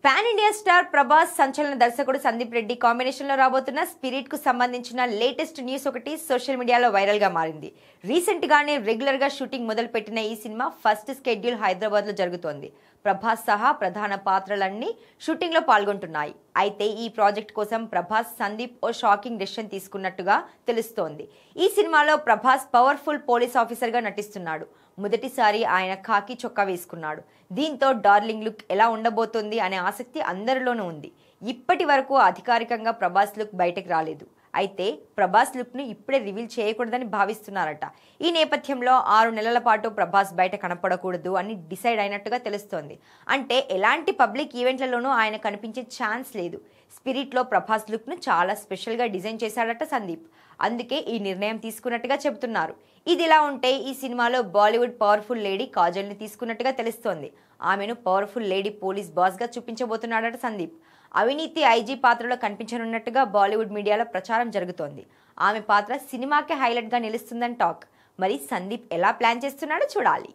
Pan India star Prabhas సంచలన దర్శకుడు Sandeep Reddy combination లో రాబోతున్న స్పిరిట్ కు సంబంధించిన లేటెస్ట్ న్యూస్ ఒకటి సోషల్ మీడియాలో వైరల్ గా మారింది. రీసెంట్ గానే రెగ్యులర్ గా షూటింగ్ మొదలుపెట్టిన ఈ సినిమా ఫస్ట్ షెడ్యూల్ హైదరాబాద్ లో జరుగుతోంది. ప్రభాస్ సహా ప్రధాన పాత్రలన్నీ షూటింగ్ లో పాల్గొంటున్నాయి. అయితే ఈ ప్రాజెక్ట్ కోసం ప్రభాస్ సందీప్ ఓ షాకింగ్ డెసిషన్ తీసుకున్నట్టుగా తెలుస్తోంది. ఈ సినిమాలో ప్రభాస్ పవర్ఫుల్ పోలీస్ ఆఫీసర్ గా నటిస్తున్నాడు. మొదటిసారి ఆయన ఖాకీ చొక్కా వేసుకున్నాడు. దీంతో డార్లింగ్ లుక్ ఎలా ఉండబోతోంది అనే ఆసక్తి అందరిలోనూ ఉంది. ఇప్పటి వరకు అధికారికంగా ప్రభాస్ లుక్ బయటకు రాలేదు. అయితే ప్రభాస్ లుక్ ను ఇప్పుడే రివీల్ చేయకూడదని భావిస్తున్నారట. ఈ నేపథ్యంలో 6 నెలల పాటు ప్రభాస్ బయట కనపడకూడదు అని డిసైడ్ అయినట్టుగా తెలుస్తోంది. అంటే ఎలాంటి పబ్లిక్ ఈవెంట్లలోనూ ఆయన కనిపించే ఛాన్స్ లేదు. స్పిరిట్ లో ప్రభాస్ లుక్ ను చాలా స్పెషల్ గా డిజైన్ చేశాడట సందీప్. అందుకే ఈ నిర్ణయం తీసుకున్నట్టుగా చెబుతున్నారు. ఇదిలా ఉంటే ఈ సినిమాలో బాలీవుడ్ పవర్ఫుల్ లేడీ కాజల్ ని తీసుకున్నట్టుగా తెలుస్తోంది. ఆమెను పవర్ఫుల్ లేడీ పోలీస్ బాస్ గా చూపించబోతున్నాడట సందీప్. అవినీతి ఐజీ పాత్రలో కనిపించనున్నట్టుగా బాలీవుడ్ మీడియాలో ప్రచారం జరుగుతోంది. ఆమె పాత్ర సినిమాకే హైలైట్ గా నిలుస్తుందని టాక్. మరి సందీప్ ఎలా ప్లాన్ చేస్తున్నాడో చూడాలి.